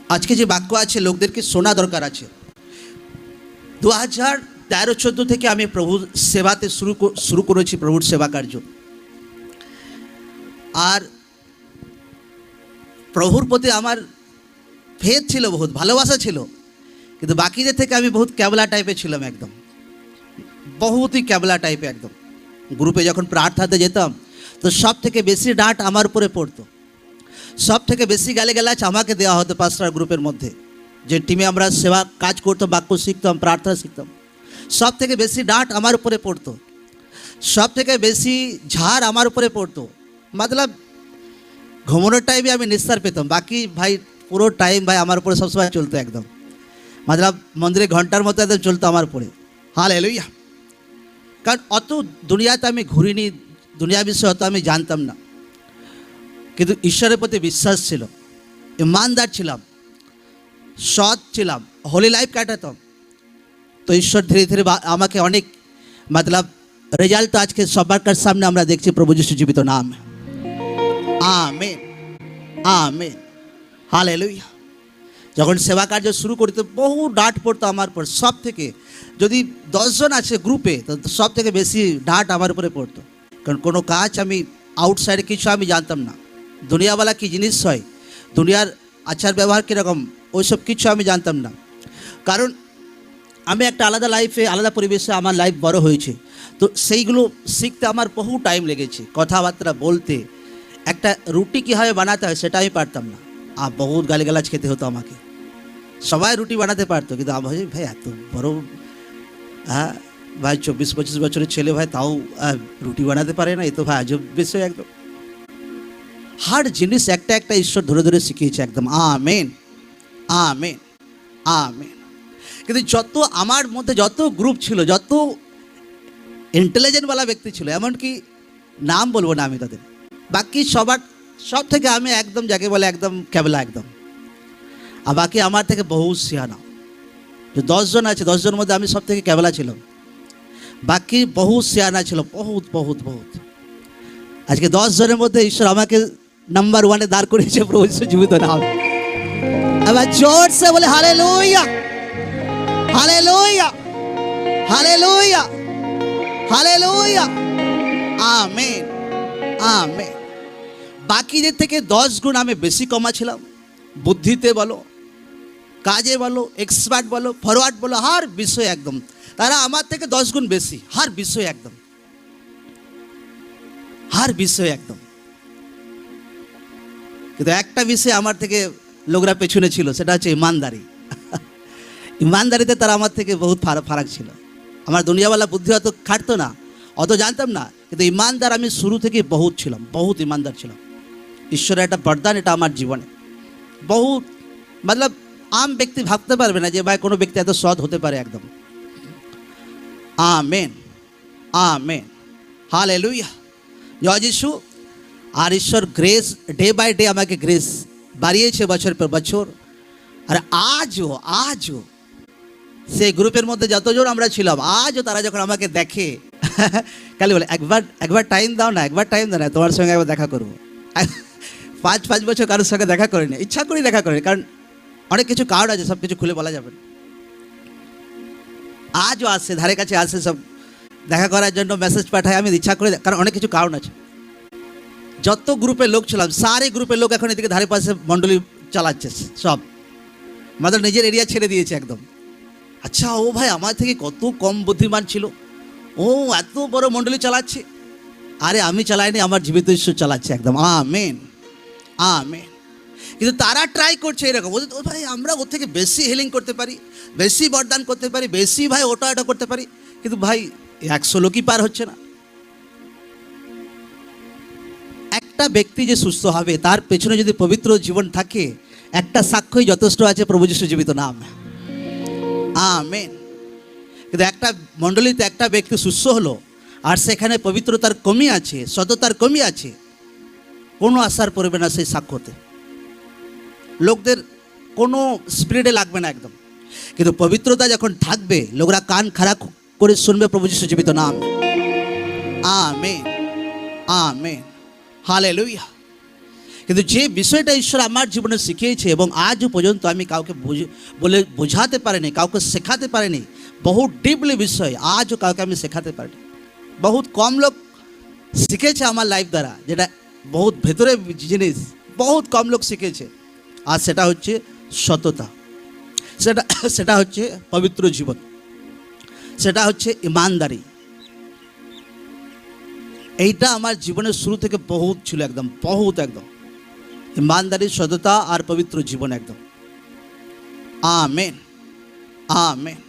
আজকে যে বাক্য আছে লোকদেরকে শোনা দরকার আছে। 2013-14 থেকে আমি প্রভুর সেবাতে শুরু করেছি, প্রভুর সেবা কার্য। আর প্রভুর প্রতি আমার ফেথ ছিল, বহুত ভালোবাসা ছিল, কিন্তু বাকিদের থেকে আমি বহুত ক্যাবলা টাইপের ছিলাম, একদম বহুতই ক্যাবলা টাইপে। একদম গ্রুপে যখন প্রার্থনাতে যেতাম তো সব থেকে বেশি ডাঁট আমার উপরে পড়তো, সব থেকে বেশি গালিগালাজ আমাকে দেওয়া হতো পাঁচটার গ্রুপের মধ্যে। যে টিমে আমরা সেবা কাজ করতাম, বাক্য শিখতাম, প্রার্থনা শিখতাম, সব থেকে বেশি ডাঁট আমার উপরে পড়তো, সব থেকে বেশি ঝাড় আমার উপরে পড়তো। মতলব ঘুমানোর টাইমে আমি নিস্তার পেতাম, বাকি ভাই পুরো টাইম ভাই আমার উপরে সবসময় চলতো একদম। মতলব মন্দিরে ঘন্টার মতো একদম চলতো আমার উপরে। হালেলুয়া। কারণ অত দুনিয়াতে আমি ঘুরিনি, দুনিয়া বিষয়ে অত আমি জানতাম না, কিন্তু ঈশ্বরের প্রতি বিশ্বাস ছিল, ইমানদার ছিলাম, সৎ ছিলাম, হোলি লাইফ কাটাতাম। তো ঈশ্বর ধীরে ধীরে আমাকে অনেক মতলব রেজাল্ট তো আজকে সবার সামনে আমরা দেখছি। প্রভু যিশু জীবিত নাম। Amen, amen, hallelujah. যখন সেবা কার্য শুরু করতে বহু ডাঁট পড়তো আমার উপর। সব থেকে যদি 10 জন আছে গ্রুপে তো সব থেকে বেশি ডাঁট আমার উপরে পড়তো। কারণ কোনো কাজ আমি আউটসাইডে কিছু আমি জানতাম না, দুনিয়াওয়ালা কী জিনিস হয়, দুনিয়ার আচার ব্যবহার কীরকম, ওইসব কিছু আমি জানতাম না। কারণ আমি একটা আলাদা লাইফে, আলাদা পরিবেশে আমার লাইফ বড় হয়েছে। তো সেইগুলো শিখতে আমার বহু টাইম লেগেছে। কথাবার্তা বলতে, একটা রুটি কীভাবে বানাতে হয় সেটা আমি পারতাম না, আর বহুত গালিগালাজ খেতে হতো আমাকে। সবাই রুটি বানাতে পারতো, কিন্তু আমি ভাই এত বড়, হ্যাঁ ভাই 24-25 বছরের ছেলে ভাই তাও রুটি বানাতে পারে না, এ তো ভাই আজব বিষয় একদম। হার জিনিস একটা একটা ঈশ্বর ধরে ধরে শিখিয়েছে একদম। Amen, amen, amen. কিন্তু যত আমার মধ্যে যত গ্রুপ ছিল, যত ইন্টেলিজেন্টওয়ালা ব্যক্তি ছিল, এমনকি নাম বলবো না আমি তাদের, বাকি সব থেকে আমি একদম যাকে বলে একদম ক্যাবলা একদম। আর বাকি আমার থেকে বহু সিয়ানা। যে 10 জন আছে, 10 জনের মধ্যে আমি সব থেকে ক্যাবলা ছিলাম, বাকি বহু সিয়ানা ছিল, বহুত বহুত বহুত। আজকে 10 জনের মধ্যে ঈশ্বর আমাকে নাম্বার 1-এ দাঁড় করেছে। প্রভু যিশু জীবিত নাম। এবার জোর সে বলে hallelujah, hallelujah, hallelujah, hallelujah, amen, amen. বাকিদের থেকে 10 গুণ আমি বেশি কমা ছিলাম, বুদ্ধিতে বলো, কাজে বলো, এক্সপার্ট বলো, ফরওয়ার্ড বলো, হার বিষয় একদম তারা আমার থেকে 10 গুণ বেশি, হার বিষয় একদম, হার বিষয় একদম। কিন্তু একটা বিষয় আমার থেকে লোকরা পেছনে ছিল, সেটা হচ্ছে ইমানদারি। ইমানদারিতে তারা আমার থেকে বহুত ফারাক ছিল। আমার দুনিয়াওয়ালা বুদ্ধি অত খাটতো না, অত জানতাম না, কিন্তু ইমানদার আমি শুরু থেকে বহুত ছিলাম, বহুত ইমানদার ছিলাম। ঈশ্বরের একটা বরদান এটা আমার জীবনে। বহুত মতলব আম ব্যক্তি ভাবতে পারবে না যে ভাই কোনো ব্যক্তি এত সৎ হতে পারে একদম। আমেন, আমেন, হালেলুয়া, জয় যিশু। আর ঈশ্বর গ্রেস ডে বাই ডে আমাকে গ্রেস বাড়িয়েছে বছর পর বছর। আর আজও সেই গ্রুপের মধ্যে যতজন আমরা ছিলাম, আজও তারা যখন আমাকে দেখে খালি বলে একবার টাইম দাও না, একবার টাইম দাও না, তোমার সঙ্গে একবার দেখা করবো। 5 বছর কারোর সঙ্গে দেখা করিনি, ইচ্ছা করেই দেখা করিনি, কারণ অনেক কিছু কারণ আছে, সব কিছু খুলে বলা যাবে না। আজও আসে, ধারে কাছে আসে, সব দেখা করার জন্য মেসেজ পাঠায়, আমি ইচ্ছা করে, কারণ অনেক কিছু কারণ আছে। যত গ্রুপের লোক ছিলাম, সারে গ্রুপের লোক এখন এদিকে ধারে পাশে মণ্ডলী চালাচ্ছে, সব আমাদের নিজের এরিয়া ছেড়ে দিয়েছে একদম। আচ্ছা, ও ভাই আমার থেকে কত কম বুদ্ধিমান ছিল, ও এত বড় মণ্ডলী চালাচ্ছে। আরে আমি চালাইনি, আমার জীবিত ঈশ্বর চালাচ্ছে একদম। Amen, amen. কিন্তু তারা ট্রাই করছে এরকম, ও ভাই আমরা ওর থেকে বেশি হিলিং করতে পারি, বেশি বরদান করতে পারি, বেশি ভাই ওটা করতে পারি, কিন্তু ভাই 100 লোকই পার হচ্ছে না। একটা ব্যক্তি যে সুস্থ হবে তার পেছনে যদি পবিত্র জীবন থাকে, একটা সাক্ষ্যই যথেষ্ট আছে, প্রভু যিশু জীবিত নাম। আমেন। কিন্তু একটা মণ্ডলীতে একটা ব্যক্তি সুস্থ হলো আর সেখানে পবিত্রতার কমি আছে, সততার কমি আছে, কোনো আশার পড়বে না সেই সাক্ষ্যতে, লোকদের কোনো স্পিরিটে লাগবে না একদম। কিন্তু পবিত্রতা যখন থাকবে, লোকরা কান খাড়া করে শুনবে প্রভু যিশু জীবিত নাম। Amen, amen, hallelujah. কিন্তু যে বিষয়টা ঈশ্বর আমার জীবনে শিখিয়েছে এবং আজও পর্যন্ত আমি কাউকে বলে বোঝাতে পারিনি, কাউকে শেখাতে পারিনি, বহু ডিপলি বিষয় আজও কাউকে আমি শেখাতে পারিনি। বহুত কম লোক শিখেছে আমার লাইফ দ্বারা, যেটা বহুত ভেতরে জিনিস বহুত কম লোক শিখেছে। আর সেটা হচ্ছে সততা, সেটা হচ্ছে পবিত্র জীবন, সেটা হচ্ছে ইমানদারি। এইটা আমার জীবনের শুরু থেকে বহুত ছিল, একদম বহুত, একদম ইমানদারি, সততা আর পবিত্র জীবন একদম। Amen, amen.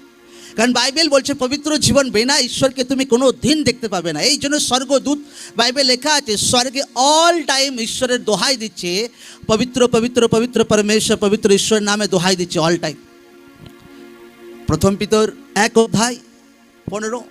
কারণ বাইবেল বলছে পবিত্র জীবন বিনা ঈশ্বরকে তুমি কোনো দিন দেখতে পাবে না। এই জন্য স্বর্গদূত, বাইবেল লেখা আছে, স্বর্গে অল টাইম ঈশ্বরের দোহাই দিচ্ছে, পবিত্র পবিত্র পবিত্র পরমেশ্বর, পবিত্র ঈশ্বরের নামে দোহাই দিচ্ছে অল টাইম। প্রথম পিতর 1:15।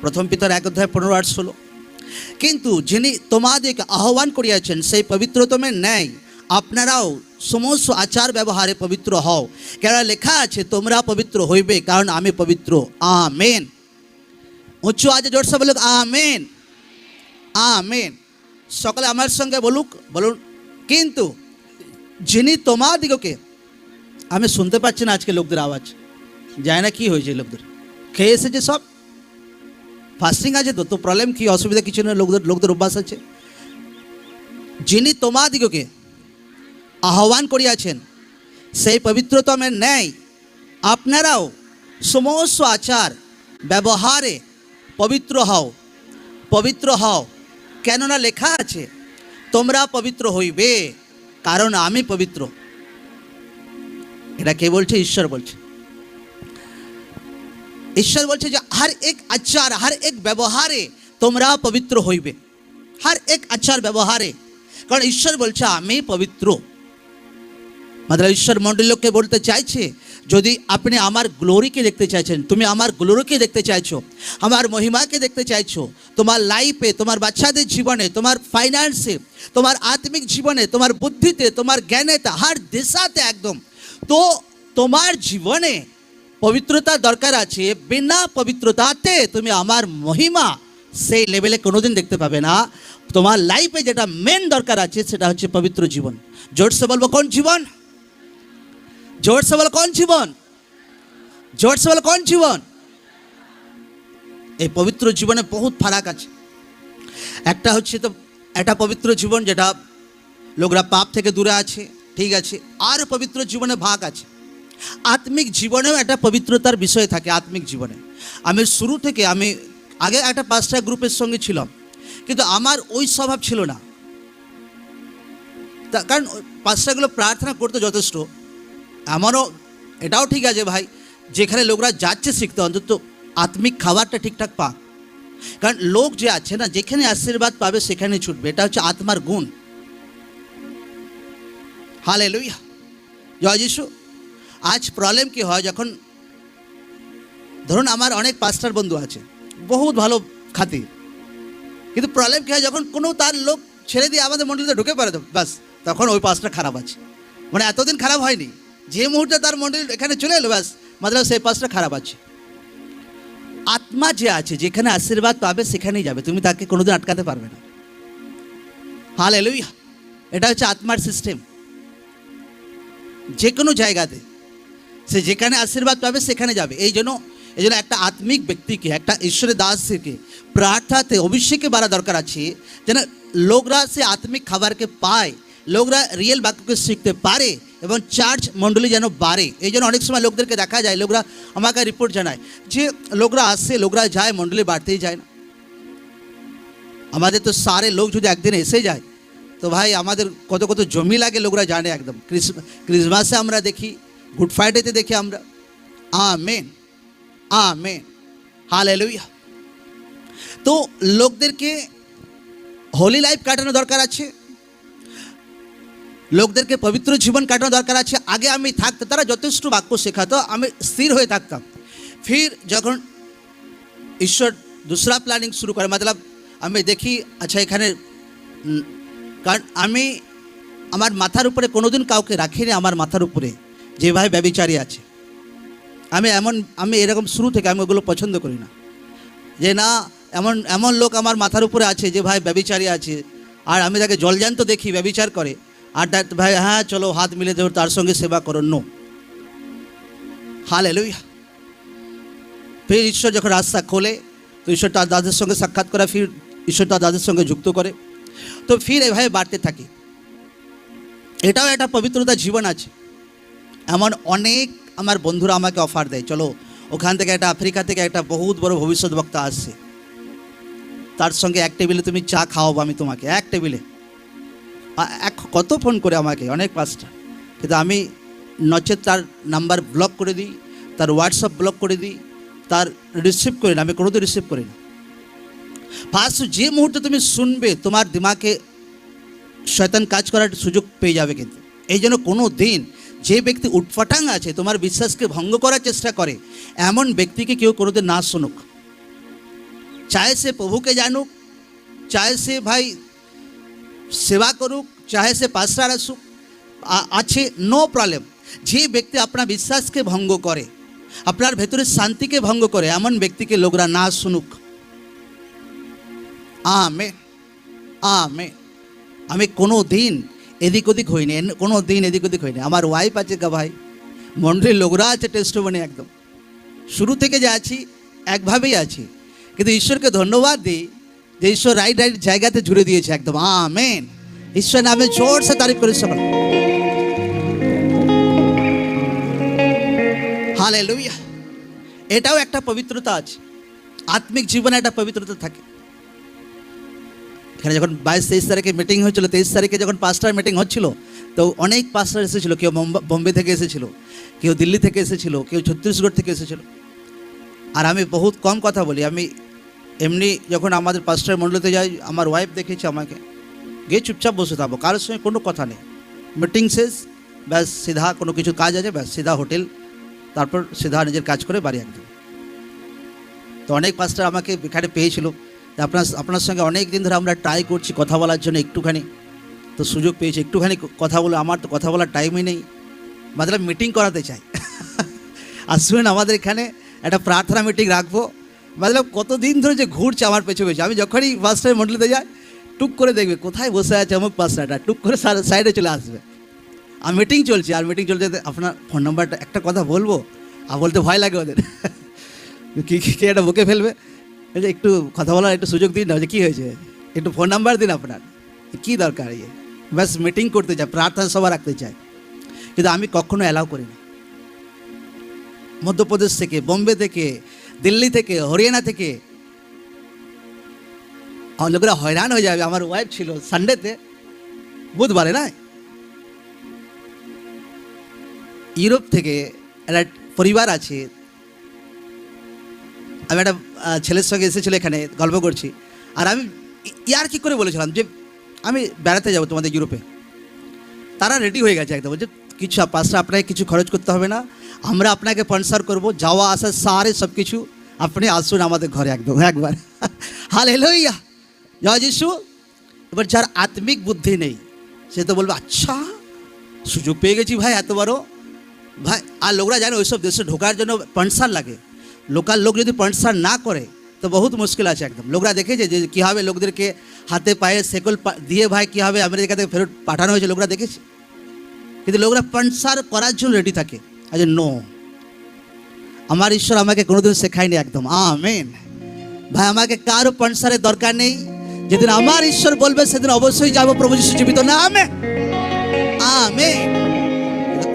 প্রথম পিতর 1:15-16। কিন্তু যিনি তোমাদেরকে আহ্বান করিয়াছেন সেই পবিত্রতমের ন্যায় আপনারাও সমস্ত আচার ব্যবহারে পবিত্র হও, কেন লেখা আছে তোমরা পবিত্র হইবে কারণ আমি পবিত্র। আমেন। উঁচু আজ জোরসে বলুক আমেন, আমেন। সকলে আমার সঙ্গে বলুন। কিন্তু যিনি তোমাদিগকে, আমি শুনতে পাচ্ছি না আজকে লোকদের আওয়াজ, যায় না, কি হয়েছে লোকদের? খেয়ে এসেছে সব, ফাস্টিং আছে তো প্রবলেম কি, অসুবিধা কিছু না, লোকদের অভ্যাস আছে। যিনি তোমাদিগকে আহ্বান করিয়াছেন সেই পবিত্রতমের ন্যায় আপনারাও সমস্ত আচার ব্যবহারে পবিত্র হও, পবিত্র হও, কেননা লেখা আছে তোমরা পবিত্র হইবে কারণ আমি পবিত্র। এটা কে বলছে? ঈশ্বর বলছে। ঈশ্বর বলছে যে हर एक आचार, हर एक ব্যবহারে তোমরা পবিত্র হইবে, हर एक आचार ব্যবহারে। কারণ ঈশ্বর বলছে আমি পবিত্র। मतलब ঈশ্বর মণ্ডলীকে বলতে চাইছে, যদি আপনি আমার গ্লোরিকে দেখতে চাইছেন, তুমি আমার গ্লোরিকে দেখতে চাইছো, আমার মহিমাকে দেখতে চাইছো, তোমার লাইফে, তোমার বাচ্চাদের জীবনে, তোমার ফাইন্যান্সে, তোমার আত্মিক জীবনে, তোমার বুদ্ধিতে, তোমার জ্ঞানেতে, হার দিশাতে একদম, তো তোমার জীবনে পবিত্রতা দরকার আছে। বিনা পবিত্রতাতে তুমি আমার মহিমা সেই লেভেলে কোনোদিন দেখতে পাবে না। তোমার লাইফে যেটা মেন দরকার আছে সেটা হচ্ছে পবিত্র জীবন। জোরসে বলবো কোন জীবন? জোরসে বলো কোন জীবন? জোরসে বলো কোন জীবন? এই পবিত্র জীবনে বহুত ফারাক আছে। একটা হচ্ছে তো একটা পবিত্র জীবন যেটা লোকরা পাপ থেকে দূরে আছে, ঠিক আছে। আর পবিত্র জীবনে ভাগ আছে। আত্মিক জীবনেও একটা পবিত্রতার বিষয় থাকে। আত্মিক জীবনে আমি শুরু থেকে, আমি আগে একটা পাঁচটা গ্রুপের সঙ্গে ছিলাম, কিন্তু আমার ওই স্বভাব ছিল না। কারণ পাঁচটাগুলো প্রার্থনা করতে যথেষ্ট। আমারও এটাও ঠিক আছে ভাই, যেখানে লোকরা যাচ্ছে শিখতে, অন্তত আত্মিক খাবারটা ঠিকঠাক পাক। কারণ লোক যে আছে না, যেখানে আশীর্বাদ পাবে সেখানে ছুটবে। এটা হচ্ছে আত্মার গুণ। হালেলুয়া, জয় যিশু। আজ প্রবলেম কি হয়, যখন ধরুন আমার অনেক পাস্টার বন্ধু আছে, বহুত ভালো খাতি, কিন্তু প্রবলেম কি হয়, যখন কোনো তার লোক ছেড়ে দিয়ে আমাদের মণ্ডলীতে ঢুকে পড়ে, বাস তখন ওই পাস্টার খারাপ আছে। মানে এতদিন খারাপ হয়নি, যে মুহূর্তে তার মণ্ডলী এখানে চলে এলো, ব্যাস মতলব সেই পাস্টার খারাপ আছে। আত্মা যে আছে, যেখানে আশীর্বাদ পাবে সেখানেই যাবে, তুমি তাকে কোনোদিন আটকাতে পারবে না। হালেলুয়া, এটা হচ্ছে আত্মার সিস্টেম। যে কোনো জায়গাতে সে যেখানে আশীর্বাদ পাবে সেখানে যাবে। এই জন্য একটা আত্মিক ব্যক্তিকে, একটা ঈশ্বরের দাসকে প্রার্থনাতে অভিষেকে বাড়া দরকার আছে, যেন লোকরা সে আত্মিক খাবারকে পায়, লোকরা রিয়েল বাক্যকে শিখতে পারে এবং চার্চ মণ্ডলী যেন বাড়ে। এই জন্য অনেক সময় লোকদেরকে দেখা যায়, লোকরা আমাকে রিপোর্ট জানায় যে লোকরা আসে, লোকরা যায়, মণ্ডলী বাড়তেই যায় না। আমাদের তো সারে লোক যদি একদিন এসে যায় তো ভাই আমাদের কত কত জমি লাগে লোকরা জানে একদম। ক্রিসমাসে আমরা দেখি, গুড ফ্রাইডেতে দেখি আমরা। Amen, amen, hallelujah. তো লোকদেরকে হোলি লাইফ কাটানো দরকার আছে, লোকদেরকে পবিত্র জীবন কাটানো দরকার আছে। আগে আমি থাকতাম, তারা যথেষ্ট বাক্য শেখাতো, আমি স্থির হয়ে থাকতাম। ফির যখন ঈশ্বর दूसरा প্ল্যানিং শুরু করে, মতলব আমি দেখি আচ্ছা এখানে, কারণ আমি আমার মাথার উপরে কোনোদিন কাউকে রাখিনি, আমার মাথার উপরে যে ভাই ব্যভিচারী আছে। আমি এরকম শুরু থেকে আমি ওগুলো পছন্দ করি না, যে না এমন এমন লোক আমার মাথার উপরে আছে যে ভাই ব্যভিচারী আছে, আর আমি তাকে জলজান্ত দেখি ব্যভিচার করে, আর ভাই হ্যাঁ চলো হাত মিলে দেবো, তার সঙ্গে সেবা করো। No, hallelujah. फिर ईश्वर যখন রাস্তা খোলে তো ঈশ্বর তার দাদের সঙ্গে সাক্ষাৎ করে, ফির ঈশ্বর তার দাদের সঙ্গে যুক্ত করে, তো ফির এভাবে বাড়তে থাকে। এটাও একটা পবিত্রতা জীবন আছে। এমন অনেক আমার বন্ধুরা আমাকে অফার দেয়, চলো ওখান থেকে একটা আফ্রিকা থেকে একটা বহুত বড় ভবিষ্যৎ বক্তা আসছে, তার সঙ্গে এক টেবিলে তুমি চা খাওয়াবো আমি তোমাকে, এক টেবিলে। কত ফোন করে আমাকে অনেক পাঁচটা, কিন্তু আমি নচেত তার নাম্বার ব্লক করে দিই, তার হোয়াটসঅ্যাপ ব্লক করে দিই, তার রিসিভ করি না, আমি কোনোদিন রিসিভ করি না। ফার্স্ট যে মুহূর্তে তুমি শুনবে তোমার দিমাগে শয়তান কাজ করার সুযোগ পেয়ে যাবে। কিন্তু এই জন্য কোনো দিন যে ব্যক্তি উটফাটাং আছে, তোমার বিশ্বাসকে ভঙ্গ করার চেষ্টা করে, এমন ব্যক্তিকে কেউ কোনোদিন না শুনুক। চাहे से प्रभु के जानूक, चाहे से भाई सेवा करूक, चाहे से पास्टर আসুক, আছে নো প্রবলেম। যে ব্যক্তি আপনার বিশ্বাসকে ভঙ্গ করে, আপনার ভেতরের শান্তিকে ভঙ্গ করে, এমন ব্যক্তিকে লোকরা না শুনুক। Amen amen. আমি কোনো দিন এদিক ওদিক হইনি, কোনো দিন এদিক ওদিক হইনি। আমার ওয়াইফ আছে গা ভাই, মন্ডলীর লোকরা আছে টেস্টমনি, একদম শুরু থেকে যে আছি একভাবেই আছি। কিন্তু ঈশ্বরকে ধন্যবাদ দিই যে ঈশ্বর রাইট রাইট জায়গাতে জুড়ে দিয়েছে একদম। আমেন। ঈশ্বর নামে জোর সে তারিফ করি সকল। হালেলুয়া। এটাও একটা পবিত্রতা আছে, আত্মিক জীবনে একটা পবিত্রতা থাকে। এখানে যখন 22-23 তারিখে মিটিং হয়েছিল, 23 তারিখে যখন পাস্টার মিটিং হচ্ছিল, তো অনেক পাস্টার এসেছিল। কেউ বোম্বে থেকে এসেছিল, কেউ দিল্লি থেকে এসেছিল, কেউ ছত্তিশগড় থেকে এসেছিল। আর আমি বহুত কম কথা বলি। আমি এমনি যখন আমাদের পাস্টার মণ্ডলীতে যাই, আমার ওয়াইফ দেখেছে আমাকে, গিয়ে চুপচাপ বসে থাকবো, কারোর সঙ্গে কোনো কথা নেই। মিটিং শেষ, ব্যাস সিধা কোনো কিছু কাজ আছে, ব্যাস সিধা হোটেল, তারপর সিধা নিজের কাজ করে বাড়ি একদম। তো অনেক পাস্টার আমাকে এখানে পেয়েছিল। আপনার সঙ্গে অনেক দিন ধরে আমরা ট্রাই করছি কথা বলার জন্য, একটুখানি তো সুযোগ পেয়েছি, একটুখানি কথা বলে। আমার তো কথা বলার টাইমই নেই, মতলব মিটিং করাতে চাই। আসবেন আমাদের এখানে, একটা প্রার্থনা মিটিং রাখবো। মতলব কতদিন ধরে যে ঘুরছে আমার পেছু পেছু। আমি যখনই পাস্টার মন্ডলীতে যাই, টুক করে দেখবে কোথায় বসে আছে অমুক পাস্টারটা, টুক করে সাইডে চলে আসবে। আর মিটিং চলছে, আপনার ফোন নাম্বারটা, একটা কথা বলবো, আর বলতে ভয় লাগে ওদের, কে এটা বুকে ফেলবে, যে একটু কথা বলার একটু সুযোগ দিন না, যে কী হয়েছে, একটু ফোন নাম্বার দিন আপনার, কী দরকার, ব্যাস মিটিং করতে চায়, প্রার্থনা সভা রাখতে চায়। কিন্তু আমি কখনো অ্যালাউ করি না। মধ্যপ্রদেশ থেকে, বোম্বে থেকে, দিল্লি থেকে, হরিয়ানা থেকে আমার লোকেরা হয়রান হয়ে যাবে। আমার ওয়াইফ ছিল সানডেতে, বুধবারে না, ইউরোপ থেকে একটা পরিবার আছে। আমি একটা ছেলের সঙ্গে এসেছিল, এখানে গল্প করছি, আর আমি ইয়ার কি করে বলেছিলাম যে আমি বেড়াতে যাবো তোমাদের ইউরোপে। তারা রেডি হয়ে গেছে একদম, বলছে কিছু পাঁচটা আপনাকে কিছু খরচ করতে হবে না, আমরা আপনাকে স্পন্সর করবো, যাওয়া আসা সারে সব কিছু, আপনি আসুন আমাদের ঘরে একদম একবার। হালেলুয়া, জয় যিশু। এবার যার আত্মিক বুদ্ধি নেই সে তো বলবে আচ্ছা সুযোগ পেয়ে গেছি ভাই এত বড় ভাই। আর লোকরা জানে ওইসব দেশে ঢোকার জন্য স্পন্সর লাগে। লোকাল লোক যদি স্পন্সর না করে তো বহুত মুশকিল আছে একদম। লোকরা দেখেছে যে কীভাবে লোকদেরকে হাতে পায়ে সেকল দিয়ে ভাই কীভাবে আমেরিকা থেকে ফেরত পাঠানো হয়েছে, লোকরা দেখেছে। কিন্তু লোকরা স্পন্সর করার জন্য রেডি থাকে। আচ্ছা নো, আমার ঈশ্বর আমাকে কোনোদিন শেখায়নি একদম। আমেন ভাই, আমাকে কারো স্পন্সরের দরকার নেই। যেদিন আমার ঈশ্বর বলবে সেদিন অবশ্যই যাবো প্রভু যিশু জীবিত নামে। আমেন।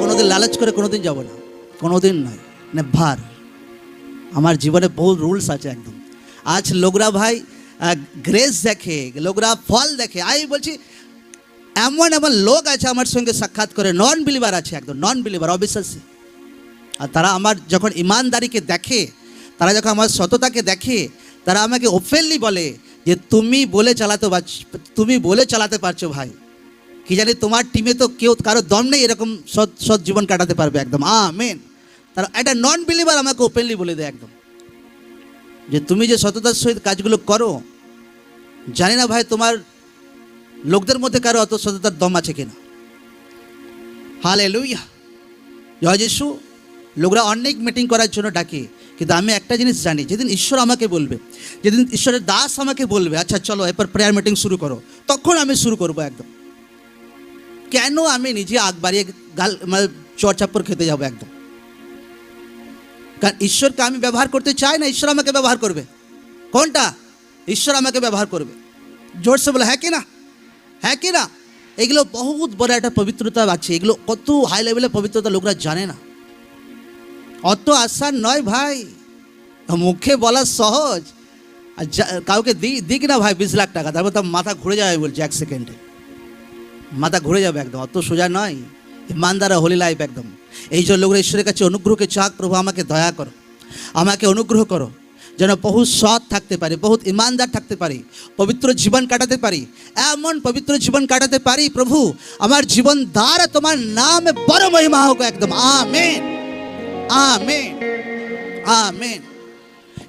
কোনোদিন লালচ করে কোনোদিন যাব না, কোনোদিন নয়, নেভার। আমার জীবনে বহু রুলস আছে একদম। আজ লোকরা ভাই গ্রেস দেখে, লোকরা ফল দেখে। আমি বলছি এমন এমন লোক আছে আমার সঙ্গে সাক্ষাৎ করে, নন বিলিভার আছে একদম, নন বিলিভার, অবিশ্বাসী। আর তারা আমার যখন ইমানদারিকে দেখে, তারা যখন আমার সততাকে দেখে, তারা আমাকে ওপেনলি বলে যে তুমি বলে চালাতে পারছো ভাই। কি জানি তোমার টিমে তো কেউ কারো দম নেই এরকম সৎ জীবন কাটাতে পারবে একদম। আমেন। তারা একটা নন বিলিভার আমাকে ওপেনলি বলে দেয় একদম, যে তুমি যে সততার সহিত কাজগুলো করো, জানি না ভাই তোমার লোকদের মধ্যে কারো অত সততার দম আছে কিনা। হালেলুয়া, জয় যিশু। লোকরা অনেক মিটিং করার জন্য ডাকে, কিন্তু আমি একটা জিনিস জানি, যেদিন ঈশ্বর আমাকে বলবে, যেদিন ঈশ্বরের দাস আমাকে বলবে আচ্ছা চলো এরপর প্রেয়ার মিটিং শুরু করো, তখন আমি শুরু করবো একদম। কেন আমি নিজে আগ বাড়িয়ে গাল মানে চড়চাপ্পর খেতে যাবো একদম? কারণ ঈশ্বরকে আমি ব্যবহার করতে চাই না, ঈশ্বর আমাকে ব্যবহার করবে। কোনটা? ঈশ্বর আমাকে ব্যবহার করবে। জোরসে বলে হ্যাঁ কি না, হ্যাঁ কি না? এগুলো বহুত বড় একটা পবিত্রতা আছে, এগুলো কত হাই লেভেলের পবিত্রতা লোকরা জানে না। অত আসান নয় ভাই, মুখে বলা সহজ, আর কাউকে দিক না ভাই 20 লাখ টাকা, তারপর তার মাথা ঘুরে যাবে বলছে, 1 সেকেন্ডে মাথা ঘুরে যাবে একদম। অত সোজা নয় ইমানদার হোলি লাইফ একদম। এই জন্য লোকরা ঈশ্বরের কাছে অনুগ্রহকে চাক, প্রভু আমাকে দয়া করো, আমাকে অনুগ্রহ করো, যেন বহু সৎ থাকতে পারি, বহুত ইমানদার থাকতে পারি, পবিত্র জীবন কাটাতে পারি, এমন পবিত্র জীবন কাটাতে পারি প্রভু আমার জীবন দ্বারা তোমার নামে বড় মহিমা হোক একদম। Amen, amen, amen.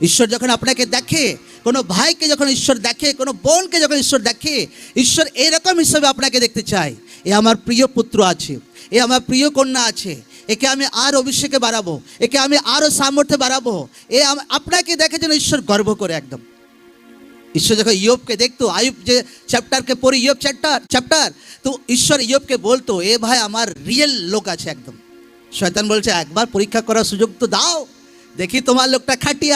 ঈশ্বর যখন আপনাকে দেখে, কোনো ভাইকে যখন ঈশ্বর দেখে, কোনো বোনকে যখন ঈশ্বর দেখে, ঈশ্বর এরকম হিসাবে আপনাকে দেখতে চায়, এ আমার প্রিয় পুত্র আছে, এ আমার প্রিয় কন্যা আছে, একে আমি আর অভিষেকে বাড়াবো, একে আমি আরও সামর্থ্যে বাড়াবো। আপনাকে দেখে যেন ঈশ্বর গর্ব করে একদম। ঈশ্বর যখন ইয়োবকে দেখতো, আয়ুব যে চ্যাপ্টারকে পড়ি, ইয়োব চ্যাপ্টার, তো ঈশ্বর ইয়োবকে বলতো এ ভাই আমার রিয়েল লোক আছে একদম। শয়তান বলছে একবার পরীক্ষা করার সুযোগ তো দাও, দেখি তোমার লোকটা খাঁটি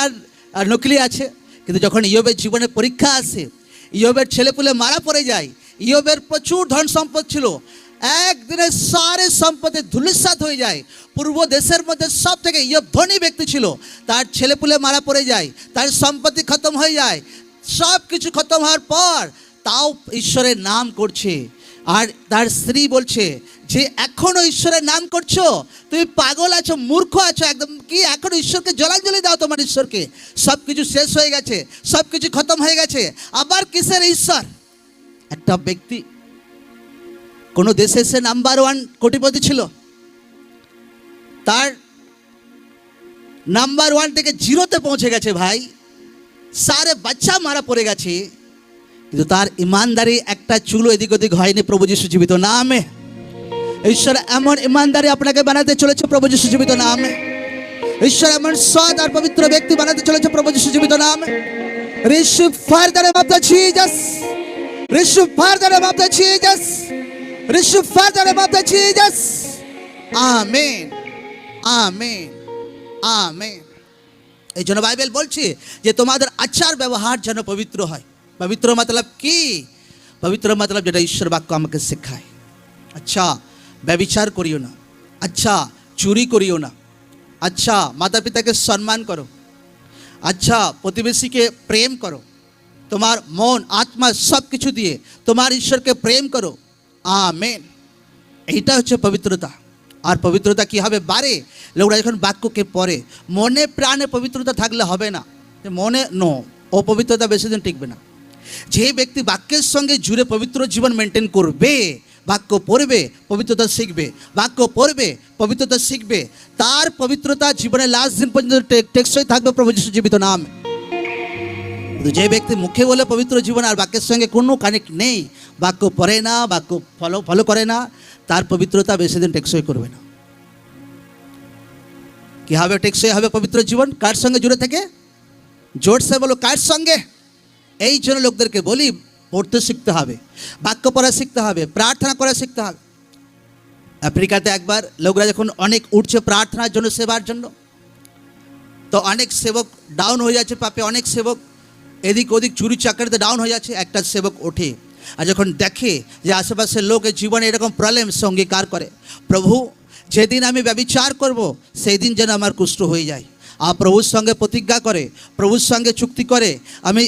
আর নকলি আছে। কিন্তু যখন ইয়োবের জীবনে পরীক্ষা আসে, ইয়োবের ছেলেপুলে মারা পড়ে যায়, ইয়োবের প্রচুর ধন সম্পদ ছিল, একদিনে সারে সম্পদে ধুলিসাৎ হয়ে যায়। পূর্ব দেশের মধ্যে সব থেকে ইয়োব ধনী ব্যক্তি ছিল, তার ছেলেপুলে মারা পড়ে যায়, তার সম্পত্তি খতম হয়ে যায়, সব কিছু খতম হওয়ার পর তাও ঈশ্বরের নাম করছে। আর তার স্ত্রী বলছে যে এখনো ঈশ্বরের নাম করছো, তুমি পাগল আছো, মূর্খ আছো একদম, কি এখনো ঈশ্বরকে জলাঞ্জলি দাও? তোমার ঈশ্বরকে সব কিছু শেষ হয়ে গেছে, সব কিছু খতম হয়ে গেছে, আবার কিসের ঈশ্বর? একটা ব্যক্তি কোনো দেশে সে নাম্বার 1 কোটিপতি ছিল, তার নাম্বার 1 থেকে 0-তে পৌঁছে গেছে ভাই, সারে বাচ্চা মারা পড়ে গেছে, কিন্তু তার ইমানদারি একটা চুলো এদিক ওদিক হয়নি। প্রভু যিশু জীবিত নামে, ঈশ্বর এমন ইমানদারি আপনাকে বানাতে চলেছে প্রভু যিশু জীবিত নামে। ঈশ্বর এমন সৎ আর পবিত্র ব্যক্তি বানাতে চলেছে প্রভু যিশু জীবিত নামে। Receive fire in the name of the Jesus. Receive fire in the name of the Jesus. Receive fire in the name of the Jesus. Amen. Amen. Amen. এই জন্য বাইবেল বলছে যে তোমাদের আচার ব্যবহার যেন পবিত্র হয়। পবিত্র মতলব কি? পবিত্র মতলব যেটা ঈশ্বর বাক্য আমাকে শেখায়। আচ্ছা ব্যভিচার করিও না, আচ্ছা চুরি করিও না, আচ্ছা মাতা পিতাকে সম্মান করো, আচ্ছা প্রতিবেশীকে প্রেম করো, তোমার মন আত্মা সব কিছু দিয়ে তোমার ঈশ্বরকে প্রেম করো। আমেন। এইটা হচ্ছে পবিত্রতা। আর পবিত্রতা কীভাবে বাড়ে? লোকরা যখন বাক্যকে পড়ে, মনে প্রাণে পবিত্রতা থাকলে হবে না, মনে অপবিত্রতা বেশি দিন টিকবে না। যে ব্যক্তি বাক্যের সঙ্গে জুড়ে পবিত্র জীবন মেনটেন করবে, বাক্য পড়বে পবিত্রতা শিখবে, বাক্য পড়বে পবিত্রতা শিখবে, তার পবিত্রতা জীবনের লাস্ট দিন পর্যন্ত টেকসই থাকবে প্রভু যিশু জীবিত নাম। কিন্তু যে ব্যক্তি মুখে বলে পবিত্র জীবন আর বাক্যের সঙ্গে কোনো কানেক্ট নেই, বাক্য পড়ে না, বাক্য ফলো করে না, তার পবিত্রতা বেশি দিন টেকসই করবে না। কীভাবে টেকসই হবে পবিত্র জীবন? কার সঙ্গে জুড়ে থেকে? জোরসে বলো কার সঙ্গে? এই জন্য লোকদেরকে বলি পড়তে শিখতে হবে, বাক্য পড়া শিখতে হবে, প্রার্থনা করা শিখতে হবে। আফ্রিকাতে একবার লোকরা যখন অনেক উঠছে প্রার্থনার জন্য, সেবার জন্য, তো অনেক সেবক ডাউন হয়ে যাচ্ছে পাপে, অনেক সেবক এদিক ওদিক চুরি চাকরিতে ডাউন হয়ে যাচ্ছে। একটা সেবক ওঠে আর যখন দেখে যে আশেপাশের লোকের জীবনে এরকম প্রবলেম, সে অঙ্গীকার করে, প্রভু যেদিন আমি ব্যভিচার করব সেই দিন যেন আমার কুষ্ঠ হয়ে যায়। আর প্রভুর সঙ্গে প্রতিজ্ঞা করে, প্রভুর সঙ্গে চুক্তি করে, আমি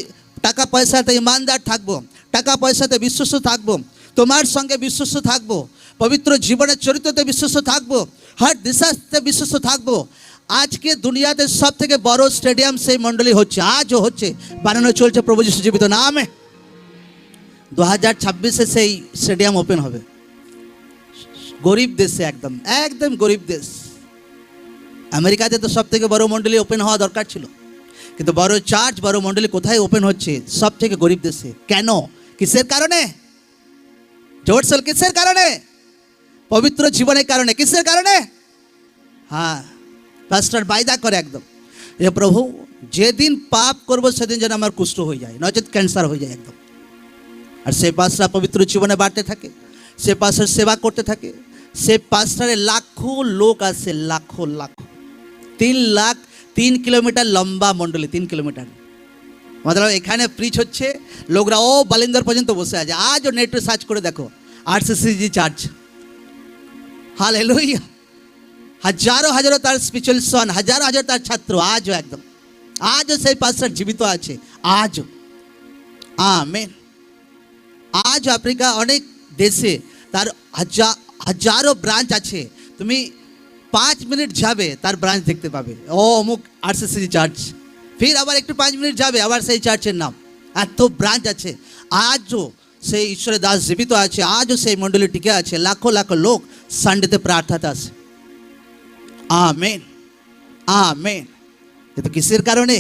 টাকা পয়সাতে ইমানদার থাকবো, টাকা পয়সাতে বিশ্বস্ত থাকবো, তোমার সঙ্গে বিশ্বস্ত থাকবো, পবিত্র জীবনের চরিত্রতে বিশ্বস্ত থাকবো, হর দিশাতে বিশ্বস্ত থাকবো। আজকে দুনিয়াতে সব থেকে বড় স্টেডিয়াম সেই মণ্ডলী হচ্ছে, আজও হচ্ছে, বানানো চলছে প্রভু যিশু জীবিত নামে। 2026-এ সেই স্টেডিয়াম ওপেন হবে। গরিব দেশে, একদম একদম গরিব দেশ। আমেরিকাতে তো সব থেকে বড় মণ্ডলী ওপেন হওয়া দরকার ছিল, কিন্তু বড় চার্চ, বড় মণ্ডলী কোথায় ওপেন হচ্ছে? সব থেকে গরিব দেশে। কেন? কিসের কারণে? জোরসেল কিসের কারণে? পবিত্র জীবনের কারণে। কিসের কারণে? হ্যাঁ, পাস্টার বায়দা করে একদম যে প্রভু যেদিন পাপ করব সেদিন যেন আমার কুষ্ঠ হয়ে যায়, নচেত ক্যান্সার হয়ে যায় একদম। আর সে পাস্টার পবিত্র জীবনে বাড়তে থাকে, সে পাস্টার সেবা করতে থাকে, সে পাস্টারে লাখো লোক আছে, লাখো লাখো, 3 কিলোমিটার লম্বা মণ্ডলী, 3 কিলোমিটার। মতলব এখানে প্রিচ হচ্ছে, লোকরা ও বালিন্দর পর্যন্ত বসে আছে। আজও নেটে সার্চ করে দেখো আরসিসিজি চার্চ, হালেলুয়া। হাজারো হাজারো তার স্পিরিচুয়াল সন, হাজারো হাজার তার ছাত্র আজও একদম, আজও সেই পাস্টার জীবিত আছে আজও। আমেন। আজ আফ্রিকা অনেক দেশে তার হাজারো ব্রাঞ্চ আছে। তুমি 5 মিনিট যাবে তার ব্রাঞ্চ দেখতে পাবে, ও অমুক আরসিসি চার্চ। ফির আবার একটু 5 মিনিট যাবে আবার সেই চার্চের নাম। এত ব্রাঞ্চ আছে। আজও সেই ঈশ্বরের দাস জীবিত আছে, আজও সেই মণ্ডলী টিকে আছে। লাখো লাখো লোক সানডেতে প্রার্থনাতে আসে। Amen, amen. কিন্তু কিসের কারণে?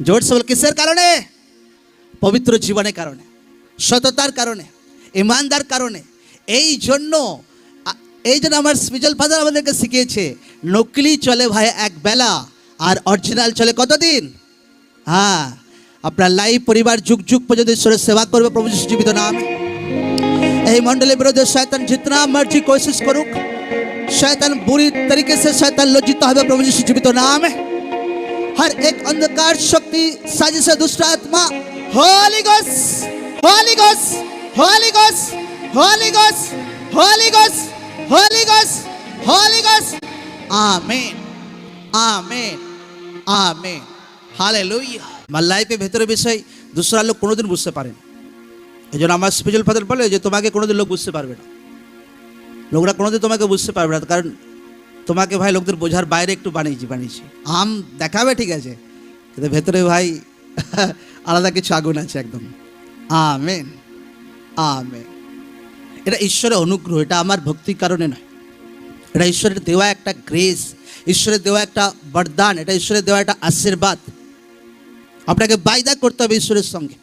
জোর সে বল, কিসের কারণে? পবিত্র জীবনের কারণে, সততার কারণে, ইমানদার কারণে। এই জন্য আমার স্পিরিচুয়াল ফাদার আমাদেরকে শিখিয়েছে, নকলি চলে ভাই এক বেলা, আর অরিজিনাল চলে কতদিন? হ্যাঁ, আপনার লাইফ পরিবার যুগ যুগ পর্যন্ত ঈশ্বরের সেবা করবে প্রভু যিশু জীবিত নাম। এই মণ্ডলের বিরুদ্ধে শয়তান जितना मर्जी कोशिश করুক, शैतान बुरी तरीके से शैतान लज्जित হবে प्रभु यीशु जीवित नाम है। हर एक अंधकार शक्ति, साजिश, दुष्ट आत्मा, holy ghost, holy ghost, holy ghost, holy ghost, holy ghost, holy ghost, holy ghost. Amen, amen, amen, hallelujah. আমার লাইফের ভেতরের বিষয় দুসরা লোক কোনোদিন বুঝতে পারে না। এই জন্য আমার স্পিরিচুয়াল ফাদার বলে যে তোমাকে কোনোদিন লোক বুঝতে পারবে না, লোকরা কোনোদিন তোমাকে বুঝতে পারবে না, কারণ তোমাকে ভাই লোকদের বোঝার বাইরে একটু বানিয়েছি। আম দেখাবে ঠিক আছে, কিন্তু ভেতরে ভাই আলাদা কিছু আগুন আছে একদম। Amen, amen. এটা ঈশ্বরের অনুগ্রহ, এটা আমার ভক্তির কারণে নয়, এটা ঈশ্বরের দেওয়া একটা গ্রেস, ঈশ্বরের দেওয়া একটা বরদান, এটা ঈশ্বরের দেওয়া একটা আশীর্বাদ। আপনাকে বায়দা করতে হবে ঈশ্বরের সঙ্গে,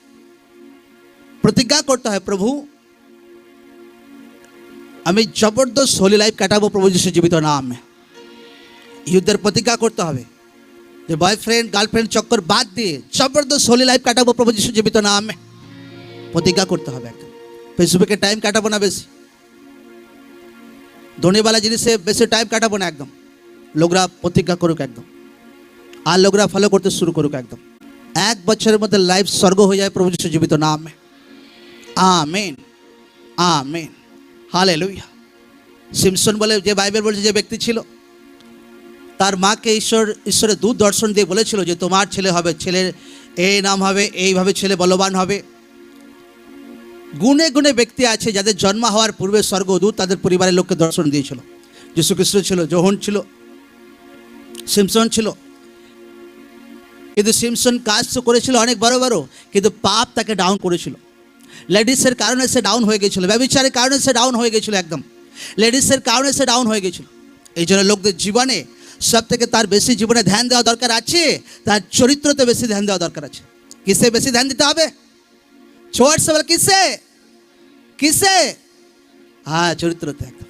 প্রতিজ্ঞা করতে হয়, প্রভু আমি জবরদস্ত হোলি লাইফ কাটাবো প্রভু যিশু জীবিত নামে। ইহুদের প্রতিজ্ঞা করতে হবে যে বয়ফ্রেন্ড গার্লফ্রেন্ড চক্কর বাদ দিয়ে জবরদস্ত হোলি লাইফ কাটাবো প্রভু যিশু জীবিত নামে। প্রতিজ্ঞা করতে হবে একদম। ফেসবুকে টাইম কাটাবো না বেশি, ধনীবালা জিনিসে বেশি টাইম কাটাবো না একদম। লোকরা প্রতিজ্ঞা করুক একদম, আর লোকরা ফলো করতে শুরু করুক একদম। 1 বছরের মধ্যে লাইফ স্বর্গ হয়ে যায় প্রভু যিশু জীবিত নামে। Amen, amen, hallelujah. সিমসন বলে যে বাইবেল বলছে যে ব্যক্তি ছিল, তার মাকে ঈশ্বরের দূত দর্শন দিয়ে বলেছিল যে তোমার ছেলে হবে, ছেলের এই নাম হবে, এইভাবে ছেলে বলবান হবে। গুণে গুণে ব্যক্তি আছে যাদের জন্ম হওয়ার পূর্বে স্বর্গদূত তাদের পরিবারের লোককে দর্শন দিয়েছিল। যীশু খ্রিস্ট ছিল, যোহন ছিল, সিমসন ছিল। কিন্তু সিমসন কাজ তো করেছিল অনেক বড় বড়, কিন্তু পাপ তাকে ডাউন করেছিল। লেডিসের কারণে সে ডাউন হয়ে গেছিলো, ব্যভিচারের কারণে সে ডাউন হয়ে গেছিলো একদম, লেডিসের কারণে সে ডাউন হয়ে গেছিলো। এই জন্য লোকদের জীবনে সব থেকে তার বেশি জীবনে ধ্যান দেওয়া দরকার আছে, তার চরিত্রতে বেশি ধ্যান দেওয়া দরকার আছে। কিসে বেশি ধ্যান দিতে হবে? ছোট সে বলে কিসে, কিসে? হ্যাঁ, চরিত্রতে একদম।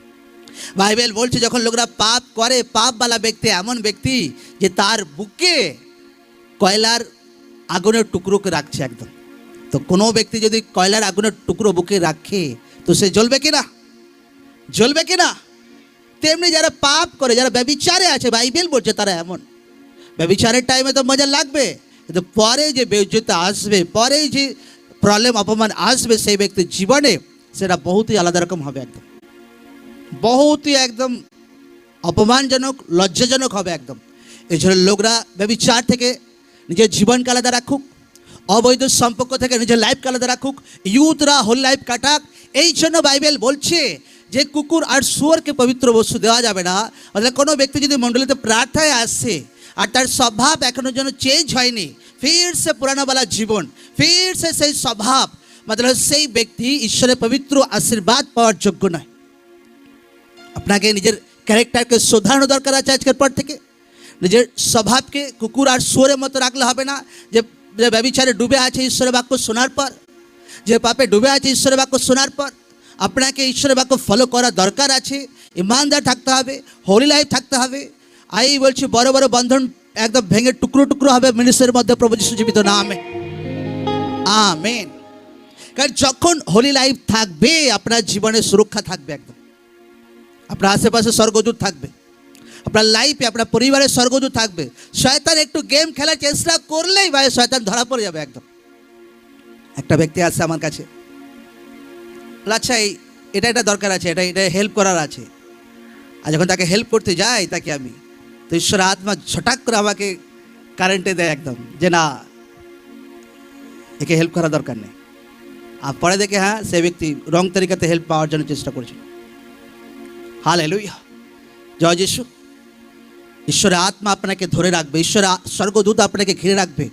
বাইবেল বলছে যখন লোকরা পাপ করে, পাপওয়ালা ব্যক্তি এমন ব্যক্তি যে তার বুকে কয়লার আগুনের টুকরোকে রাখছে একদম। তো কোনো ব্যক্তি যদি কয়লার আগুনের টুকরো বুকে রাখে তো সে জ্বলবে কিনা? জ্বলবে কিনা? তেমনি যারা পাপ করে, যারা ব্যভিচারে আছে, বাইবেল বলছে তারা এমন। ব্যভিচারের টাইমে তো মজা লাগবে, কিন্তু পরে যে বেজ্জতি আসবে, পরে যে প্রবলেম অপমান আসবে সেই ব্যক্তির জীবনে, সেটা বহুতই আলাদা রকম হবে একদম, বহুতই একদম অপমানজনক, লজ্জাজনক হবে একদম। এই জন্য লোকরা ব্যভিচার থেকে নিজের জীবনকে আলাদা রাখুক, অবৈধ সম্পর্ক থেকে নিজের লাইফকে আলাদা রাখুক, ইউথরা হোল লাইফ কাটাক। এই জন্য বাইবেল বলছে যে কুকুর আর শুয়োরকে পবিত্র বস্তু দেওয়া যাবে না। অর্থাৎ কোনো ব্যক্তি যদি মণ্ডলীতে প্রার্থনায় আসছে আর তার স্বভাব এখনো যেন চেঞ্জ হয়নি, ফির সে পুরানোওয়ালা জীবন, ফির সে সেই স্বভাব, মতলব সেই ব্যক্তি ঈশ্বরের পবিত্র আশীর্বাদ পাওয়ার যোগ্য নয়। আপনাকে নিজের ক্যারেক্টারকে শোধরানো দরকার আছে আজকের পর থেকে। নিজের স্বভাবকে কুকুর আর শুয়োরের মতো রাখলে হবে না। যে ব্যভিচারে ডুবে আছে ঈশ্বরের বাক্য শোনার পর, যে পাপে ডুবে আছে ঈশ্বরের বাক্য শোনার পর, আপনাকে ঈশ্বরের বাক্য ফলো করা দরকার আছে, ইমানদার থাকতে হবে, হোলি লাইফ থাকতে হবে। আমি বলছি বড় বড় বন্ধন একদম ভেঙে টুকরো টুকরো হবে মিনিস্ট্রির মধ্যে, প্রভু যিশু জীবিত নামে। আমেন। কারণ যখন হোলি লাইফ থাকবে আপনার জীবনে সুরক্ষা থাকবে, একদম আপনার আশেপাশে স্বর্গদূত থাকবে, আপনার লাইফে আপনার পরিবারের স্বর্গদূত থাকবে। শয়তান একটু গেম খেলার চেষ্টা করলেই ভাই শয়তান ধরা পড়ে যাবে একদম। একটা ব্যক্তি আসছে আমার কাছে, আচ্ছা এটা দরকার আছে, এটা হেল্প করার আছে। আর যখন তাকে হেল্প করতে যাই তাকে আমি, তো ঈশ্বর আত্মা ছটাক করে আমাকে কারেন্টে দেয় একদম, যে না একে হেল্প করা দরকার নেই। আর পরে দেখে হ্যাঁ সে ব্যক্তি রং তরিকাতে হেল্প পাওয়ার জন্য চেষ্টা করছিল। হালেলুয়া, জয় যিশু। ঈশ্বরের আত্মা আপনাকে ধরে রাখবে, ঈশ্বরের স্বর্গদূত আপনাকে ঘিরে রাখবে,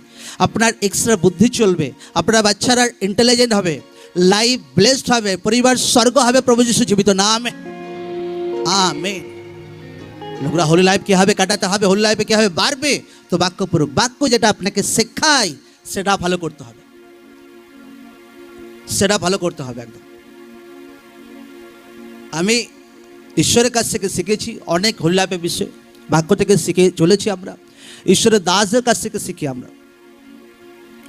আপনার এক্সট্রা বুদ্ধি চলবে, আপনার বাচ্চারা ইন্টেলিজেন্ট হবে, লাইফ ব্লেসড হবে, পরিবার স্বর্গ হবে, প্রভু যিশু জীবিত নামে। আমেন। লোকরা হোলি লাইফ কীভাবে কাটাতে হবে, হোলি লাইফে কীভাবে বাড়বে, তো বাক্য পড়ুক। বাক্য যেটা আপনাকে শেখায় সেটা ভালো করতে হবে, সেটা ভালো করতে হবে একদম। আমি ঈশ্বরের কাছ থেকে শিখেছি অনেক হোলি লাইফের বিষয়ে, বাক্য থেকে শিখে চলেছি আমরা, ঈশ্বরের দাসদের কাছ থেকে শিখি আমরা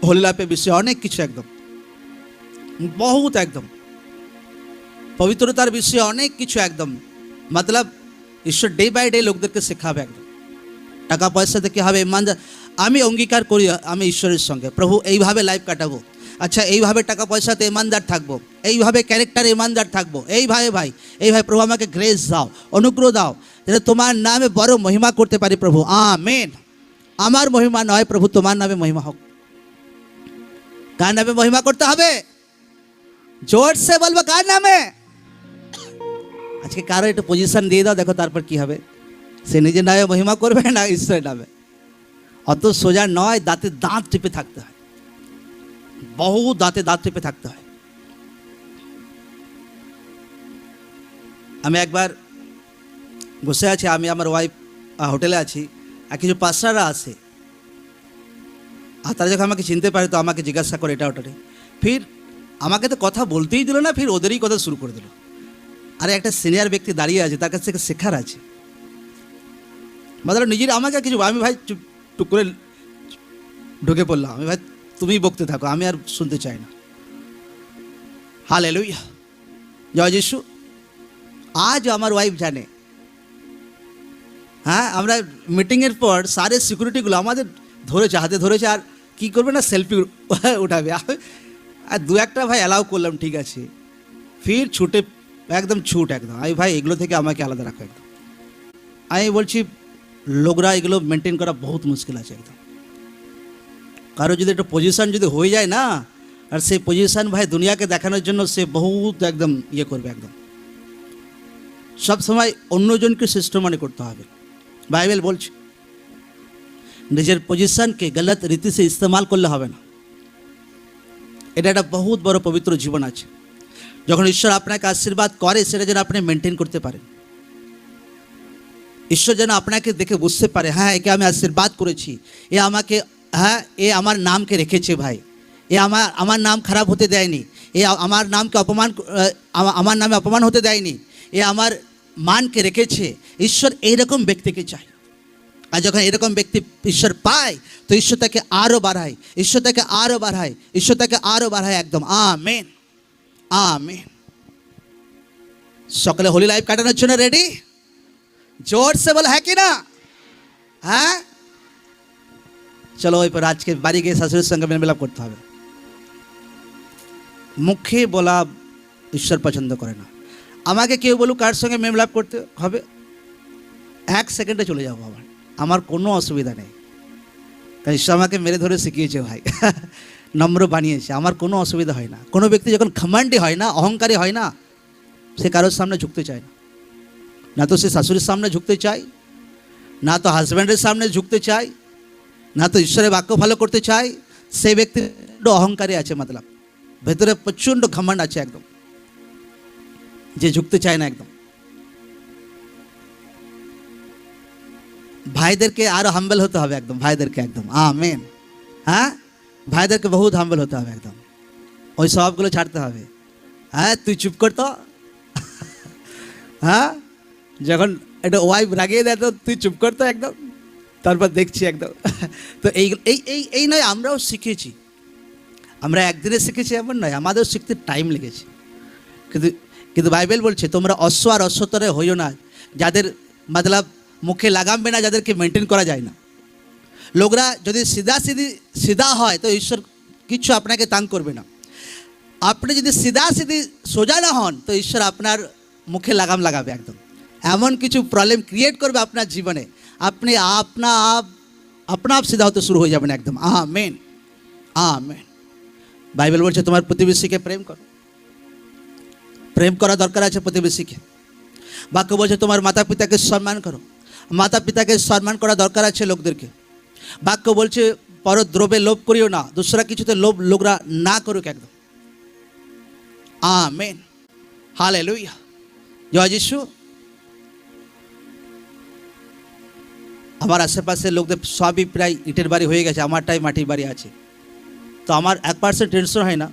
হোলি লাইফের বিষয়ে অনেক কিছু, একদম বহুত একদম পবিত্রতার বিষয়ে অনেক কিছু একদম। মতলব ঈশ্বর ডে বাই ডে লোকদেরকে শেখাবে একদম। টাকা পয়সা থেকে হবে ইমানদার। আমি অঙ্গীকার করি আমি ঈশ্বরের সঙ্গে, প্রভু এইভাবে লাইফ কাটাবো, আচ্ছা এইভাবে টাকা পয়সাতে ইমানদার থাকবো, এইভাবে ক্যারেক্টারে ইমানদার থাকবো, এইভাবে এইভাবে প্রভু আমাকে গ্রেস দাও, অনুগ্রহ দাও, যেন তোমার নামে বড় মহিমা করতে পারি প্রভু। আমেন। আমার মহিমা নয় প্রভু, তোমার নামে মহিমা হোক। কার নামে মহিমা করতে হবে? জোর সে বলবো কার নামে? আজকে কারো একটু পজিশন দিয়ে দাও, দেখো তারপর কি হবে। সে নিজের নামে মহিমা করবে না ঈশ্বরের নামে। অত সোজা নয়, দাঁতে দাঁত টিপে থাকতে হয়, বহু দাঁতে দাঁত টিপে থাকতে হয়। আমি একবার বসে আছি, আমি আমার ওয়াইফ হোটেলে আছি, আর কিছু পাস্টাররা আসে, আর তারা যখন আমাকে চিনতে পারে তো আমাকে জিজ্ঞাসা করে এটা ওটারে, ফির আমাকে তো কথা বলতেই দিল না, ফির ওদেরই কথা শুরু করে দিল। আরে একটা সিনিয়র ব্যক্তি দাঁড়িয়ে আছে, তার কাছ থেকে শেখার আছে। মানে নিজের আমাকে কিছু, আমি ভাই টুক করে ঢুকে পড়লাম, আমি ভাই তুমি বকতে থাকো, আমি আর শুনতে চাই না। হালেলুয়া, জয় যিশু। আজ আমার ওয়াইফ জানে, হ্যাঁ আমরা মিটিংয়ের পর সারে সিকিউরিটিগুলো আমাদের ধরেছে, হাতে ধরেছে, আর কি করবে না সেলফি উঠাবে। আর দু একটা ভাই অ্যালাউ করলাম, ঠিক আছে, ফির ছুটে একদম ছুট একদম। আমি ভাই এগুলো থেকে আমাকে আলাদা রাখো একদম। আমি বলছি লোকরা এগুলো মেনটেন করা বহুত মুশকিল আছে একদম। কারো যদি একটা পজিশন যদি হয়ে যায় না, আর সেই পজিশন ভাই দুনিয়াকে দেখানোর জন্য সে বহুত একদম ইয়ে করবে একদম। সব সময় অন্যজনকে শ্রেষ্ঠ মনে করতে হবে। বাইবেল বলছে নিজের পজিশনকে গলত রীতি সে ইস্তেমাল করলে হবে না। এটা একটা বহুত বড় পবিত্র জীবন আছে। যখন ঈশ্বর আপনাকে আশীর্বাদ করে সেটা যেন আপনি মেনটেন করতে পারেন। ঈশ্বর যেন আপনাকে দেখে বুঝতে পারে, হ্যাঁ একে আমি আশীর্বাদ করেছি, এ আমাকে, হ্যাঁ এ আমার নামকে রেখেছে ভাই, এ আমার নাম খারাপ হতে দেয়নি, এ আমার নামকে আমার নামে অপমান হতে দেয়নি, এ আমার মানকে রেখেছে। ঈশ্বর এইরকম ব্যক্তিকে চায়। আর যখন এরকম ব্যক্তি ঈশ্বর পায় তো ঈশ্বর তাকে আরও বাড়ায়, ঈশ্বর তাকে আরও বাড়ায়, ঈশ্বর তাকে আরও বাড়ায় একদম। Amen, amen. সকলে হোলি লাইফ কাটানোর জন্য রেডি? জোর সে বলো হ্যাঁ কি না? হ্যাঁ, চলো ওই পর আজকে বাড়ি গিয়ে শাশুড়ির সঙ্গে মেলাপ করতে হবে। মুখে বলা ঈশ্বর পছন্দ করে না। আমাকে কেউ বলুক কার সঙ্গে মেলাপ করতে হবে, 1 সেকেন্ডে চলে যাবো, আমার কোনো অসুবিধা নেই। কারণ ঈশ্বর আমাকে মেরে ধরে শিখিয়েছে ভাই, নম্র বানিয়েছে, আমার কোনো অসুবিধা হয় না। কোনো ব্যক্তি যখন ঘমণ্ডি হয় না, অহংকারী হয় না, সে কারোর সামনে ঝুঁকতে চায় না। না তো সে শাশুড়ির সামনে ঝুঁকতে চায়, না তো হাজব্যান্ডের সামনে ঝুঁকতে চায়, না তো ঈশ্বরের বাক্য ভালো করতে চায়। সেই ব্যক্তি অহংকারী আছে, মতলব ভেতরে প্রচণ্ড ঘমণ্ড আছে একদম, যে ঝুঁকতে চায় না একদম। ভাইদেরকে আরো হাম্বল হতে হবে একদম, ভাইদেরকে একদম। আমেন। হ্যাঁ, ভাইদেরকে বহুত হাম্বল হতে হবে একদম, ওই সবগুলো ছাড়তে হবে। হ্যাঁ তুই চুপ করতো, হ্যাঁ যখন একটা ওয়াইফ রাগিয়ে দেয় তো তুই চুপ করতো একদম, তারপর দেখছি একদম। তো এই এই এই এই নয়, আমরাও শিখেছি, আমরা একদিনে শিখেছি এমন নয়, আমাদেরও শিখতে টাইম লেগেছে। কিন্তু কিন্তু বাইবেল বলছে তোমরা অশ্ব আর অশ্বতরে হইও না, যাদের মতলব মুখে লাগামবে না, যাদেরকে মেনটেন করা যায় না। লোকরা যদি সিধা হয় তো ঈশ্বর কিছু আপনাকে তাং করবে না। আপনি যদি সিধি সোজা না হন তো ঈশ্বর আপনার মুখে লাগাম লাগাবে একদম, এমন কিছু প্রবলেম ক্রিয়েট করবে আপনার জীবনে, আপনি আপনা আপ সিধা হতে শুরু হয়ে যাবেন একদম। Amen amen. বাইবেল বলছে তোমার প্রতিবেশীকে প্রেম করো, প্রেম করা দরকার আছে প্রতিবেশীকে। বাক্য বলছে তোমার মাতা পিতাকে সম্মান করো, মাতা পিতাকে সম্মান করা দরকার আছে লোকদেরকে। বাক্য বলছে পরদ্রব্যে লোভ করিও না, দূসরা কিছুতে লোভ লোকরা না করুক একদম। আমেন হালেলুয়া, জয় যিশু। আমার আশেপাশে লোকদের সবই প্রায় ইটের বাড়ি হয়ে গেছে, আমারটাই মাটির বাড়ি আছে। তো আমার 1% টেনশন হয় না,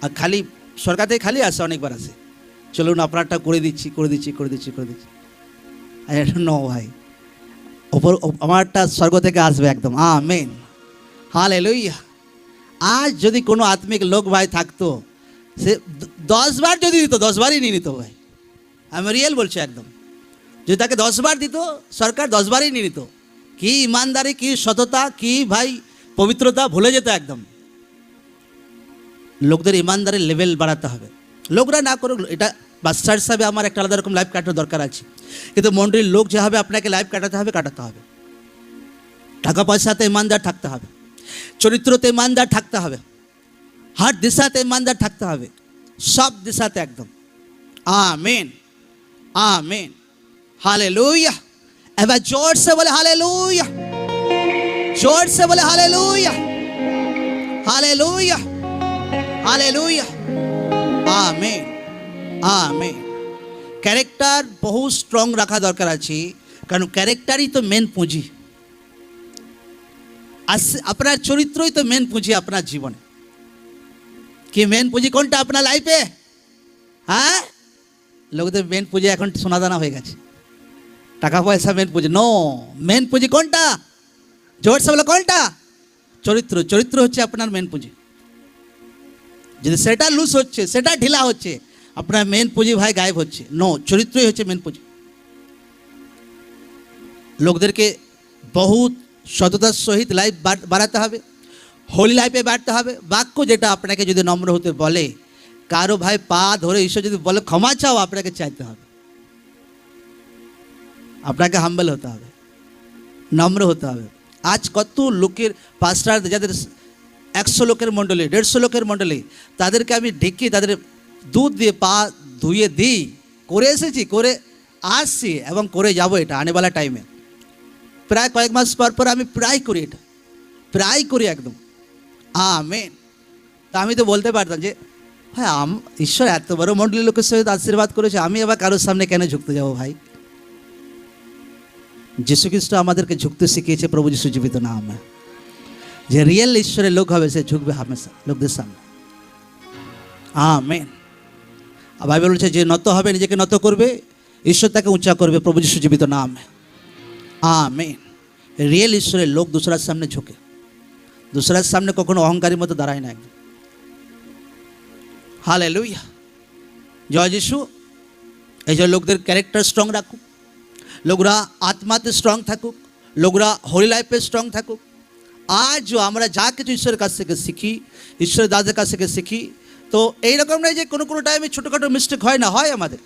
আর খালি সরকার থেকে খালি আসে, অনেকবার আসে, চলুন আপনারটা করে দিচ্ছি করে দিচ্ছি করে দিচ্ছি করে দিচ্ছি। নো ভাই, ওপর আমারটা স্বর্গ থেকে আসবে একদম। Amen hallelujah. আজ যদি কোনো আত্মিক লোক ভাই থাকতো, সে 10 বার যদি দিত 10 বারই নিয়ে নিত ভাই, আমি রিয়েল বলছি একদম। যদি তাকে 10 বার দিত সরকার 10 বারই নিয়ে নিত। কি ইমানদারি, কি সততা, কি ভাই পবিত্রতা ভুলে যেত একদম। লোকদের ইমানদারির লেভেল বাড়াতে হবে, লোকরা না করুক, এটা বাচ্চার হিসাবে আমার একটা আলাদা রকম লাইফ কাটানোর দরকার আছে, কিন্তু মন্ডলীর লোক যেভাবে আপনাকে লাইফ কাটাতে হবে কাটাতে হবে। টাকা পয়সাতে ইমানদার থাকতে হবে, চরিত্রতে ইমানদার থাকতে হবে, হার দিশাতে ইমানদার থাকতে হবে, সব দিশাতে একদম। Amen amen hallelujah. এবার জোর সে বলে হালেলুয়া, জোর সে বলে hallelujah hallelujah hallelujah. Amen amen. Character বহু স্ট্রং রাখা দরকার আছে, কারণ ক্যারেক্টারই তো মেন পুঁজি, আপনার চরিত্রই তো মেন পুঁজি আপনার জীবনে। কি মেন পুঁজি কোনটা আপনার লাইফে? হ্যাঁ, লোকদের মেন পুঁজি এখন সোনাদানা হয়ে গেছে, টাকা পয়সা মেন পুঁজি। নো, মেন পুঁজি কোনটা? জোর সে বলে কোনটা? চরিত্র। চরিত্র হচ্ছে আপনার মেন পুঁজি। যদি সেটা লুজ হচ্ছে, সেটা ঢিলা হচ্ছে, আপনার মেন পুঁজি ভাই গায়েব হচ্ছে। নো, চরিত্রই হচ্ছে মেন পুঁজি। লোকদেরকে বহুত সততার সহিত লাইফ বাড়াতে হবে, হোলি লাইফে বাড়তে হবে। বাক্য যেটা আপনাকে যদি নম্র হতে বলে, কারো ভাই পা ধরে ঈশ্বর যদি বলে ক্ষমা চাও, আপনাকে চাইতে হবে, আপনাকে হাম্বল হতে হবে, নম্র হতে হবে। আজ কত লোকের পাস্টার যাদের 100 লোকের মণ্ডলী, 150 লোকের মণ্ডলী, তাদেরকে আমি ডেকে তাদের দুধ দিয়ে পা ধুয়ে দিই, করে এসেছি, করে আসছি এবং করে যাব এটা আনেওয়ালা টাইমে। প্রায় কয়েক মাস পর পর আমি প্রায় করি, এটা প্রায় করি একদম। আমেন। তা আমি তো বলতে পারতাম যে ভাই ঈশ্বর এত বড় মণ্ডলী লোকের সহিত আশীর্বাদ করেছে, আমি আবার কারোর সামনে কেন ঝুঁকতে যাবো ভাই? যিশু খ্রিস্ট আমাদেরকে ঝুঁকতে শিখিয়েছে, প্রভু যিশু জীবিত নাম। যে রিয়েল ঈশ্বরের লোক হবে সে ঝুঁকবে হামেশা লোকদের সামনে। আমেন। বাইবেল বলছে যে নত হবে, নিজেকে নত করবে, ঈশ্বর তাকে উঁচা করবে, প্রভু যিশু জীবিত নাম। আমেন। রিয়েল ঈশ্বরের লোক दूसराর সামনে ঝুঁকে, दूसराর সামনে কখনো অহংকারীর মতো দাঁড়ায় না একদম। হালেলুয়া, জয় যিশু। এই যে লোকদের ক্যারেক্টার স্ট্রং রাখুক, লোকরা আত্মাতে স্ট্রং থাকুক, লোকরা হোলি লাইফে স্ট্রং থাকুক। আজ আমরা যা কিছু ঈশ্বরের কাছ থেকে শিখি, ঈশ্বরের দাদের কাছ থেকে শিখি, তো এইরকম নয় যে কোনো কোনো টাইমে ছোটোখাটো মিস্টেক হয় না, হয় আমাদের,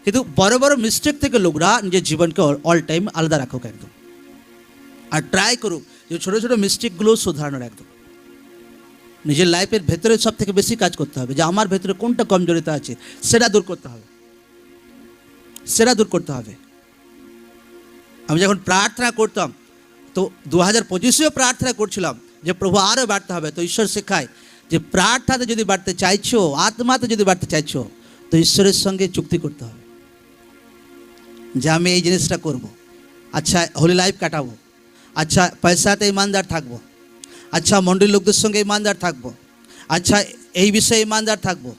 কিন্তু বড় বড় মিস্টেক থেকে লোকরা নিজের জীবনকে অল টাইম আলাদা রাখুক একদম, আর ট্রাই করুক যে ছোটো ছোটো মিস্টেকগুলো শুধরানোর একদম। নিজের লাইফের ভেতরে সব থেকে বেশি কাজ করতে হবে, যে আমার ভেতরে কোনটা কমজোরিতা আছে সেটা দূর করতে হবে, সেটা দূর করতে হবে। আমি যখন প্রার্থনা করতাম তো 2025-এও প্রার্থনা করছিলাম যে প্রভু আরও বাড়তে হবে, তো ঈশ্বর শেখায় যে প্রার্থনাতে যদি বাড়তে চাইছো, আত্মাতে যদি বাড়তে চাইছো, তো ঈশ্বরের সঙ্গে চুক্তি করতে হবে যে আমি এই জিনিসটা করব, আচ্ছা হোলি লাইফ কাটাবো, আচ্ছা পয়সাতে ইমানদার থাকবো, আচ্ছা মন্ডলীর লোকদের সঙ্গে ইমানদার থাকবো, আচ্ছা এই বিষয়ে ইমানদার থাকবো,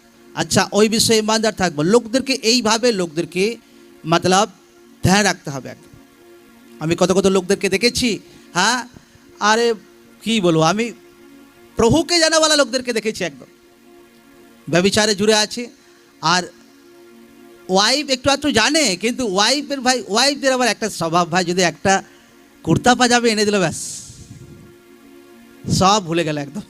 আচ্ছা ওই বিষয়ে ইমানদার থাকবো। লোকদেরকে এইভাবে লোকদেরকে মতলব ধ্যান রাখতে হবে একদম। আমি কত কত লোকদেরকে দেখেছি, হ্যাঁ, আরে কি বলবো, আমি প্রভুকে জানাওয়ালা লোকদেরকে দেখেছি একদম ব্যভিচারে জুড়ে আছে। আর ওয়াইফ একটু একটু জানে, কিন্তু ওয়াইফদের আবার একটা স্বভাব ভাই, যদি একটা কুর্তা পাজামা এনে দিল ব্যাস সব ভুলে গেল একদম।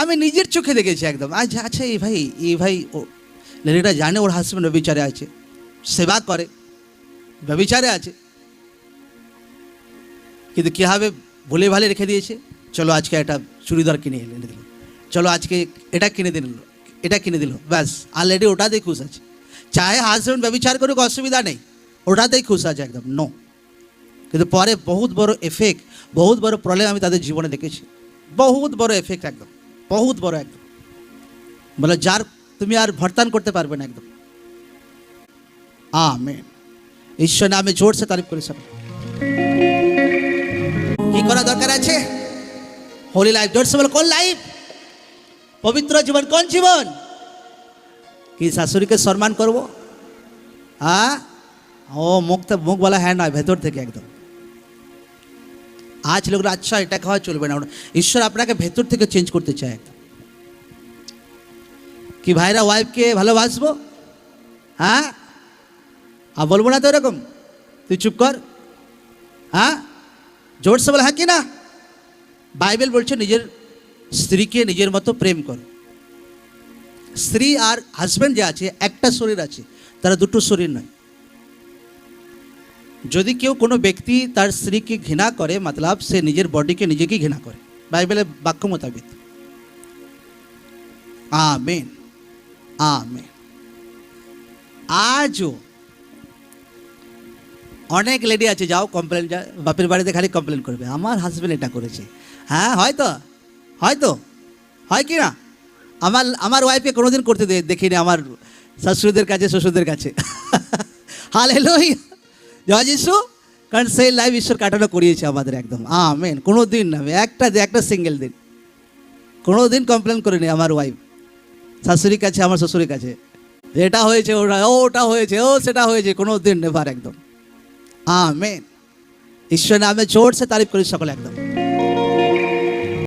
আমি নিজের চোখে দেখেছি একদম। আচ্ছা এই ভাই ও লেডিটা জানে ওর হাজব্যান্ড ব্যভিচারে আছে, সেবা করে, ব্যভিচারে আছে, কিন্তু কীভাবে ভুলে ভালে রেখে দিয়েছে। চলো আজকে একটা চুড়িদার কিনে এনে দিল, চলো আজকে এটা কিনে দিল, ব্যাস অলরেডি ওটাতেই খুশ আছে। চাহে হাজব্যান্ড ব্যভিচার করুক, অসুবিধা নেই, ওটাতেই খুশ আছে একদম। নো, কিন্তু পরে বহুত বড় এফেক্ট, বহুত বড় প্রবলেম আমি তাদের জীবনে দেখেছি। বহুত বড় এফেক্ট একদম, বহুত বড় একদম, বলে যার তুমি আর ভর্তান করতে পারবে না একদম। আমেন। ঈশ্বর নামে জোরসে তারিফ করে সব। কি করা দরকার আছে? হোলি লাইফ। জোরসে বলো কোন লাইফ? পবিত্র জীবন। কোন জীবন? কি শাশুড়িকে সম্মান করব? হ্যাঁ, ও মুখ বলা হ্যাঁ নয়, ভেতর থেকে একদম। আজ লোকরা আচ্ছা এটা খাওয়া চলবে না, ঈশ্বর আপনাকে ভেতর থেকে চেঞ্জ করতে চায় একদম। কি ভাইরা ওয়াইফকে ভালোবাসবো? হ্যাঁ, আর বলবো না তো এরকম, তুই চুপ কর। হ্যাঁ, জোরসে বলে হ্যাঁ কি না? বাইবেল বলছে নিজের স্ত্রীকে নিজের মতো প্রেম করো। স্ত্রী আর হাজব্যান্ড যে আছে একটা শরীর আছে, তারা দুটো শরীর নয়। যদি কেউ কোনো ব্যক্তি তার স্ত্রীকে ঘৃণা করে, মতলব সে নিজের বডিকে নিজেকেই ঘৃণা করে, বাইবেলের বাক্য মোতাবেক। Amen, amen. আজও অনেক লেডি আছে, যাও কমপ্লেন, বাপের বাড়িতে খালি কমপ্লেন করবে, আমার হাজব্যান্ড এটা করেছে। হ্যাঁ হয়তো হয় কি না? আমার ওয়াইফকে কোনোদিন করতে দেখিনি আমার শাশুড়িদের কাছে, শ্বশুরদের কাছে। হালেলুয়া, জয় যিশু। কারণ সেই লাইফ ঈশ্বর কাটানো করিয়েছে আমাদের একদম। আমেন। কোনো দিন না, একটা সিঙ্গেল দিন কোনো দিন কমপ্লেন করিনি আমার ওয়াইফ শাশুড়ির কাছে, আমার শ্বশুরের কাছে, এটা হয়েছে, ওটা হয়েছে, সেটা হয়েছে, কোনো দিন নেভার একদম। আমেন। ঈশ্বর নামে জোরসে তারিফ করি সকলে একদম।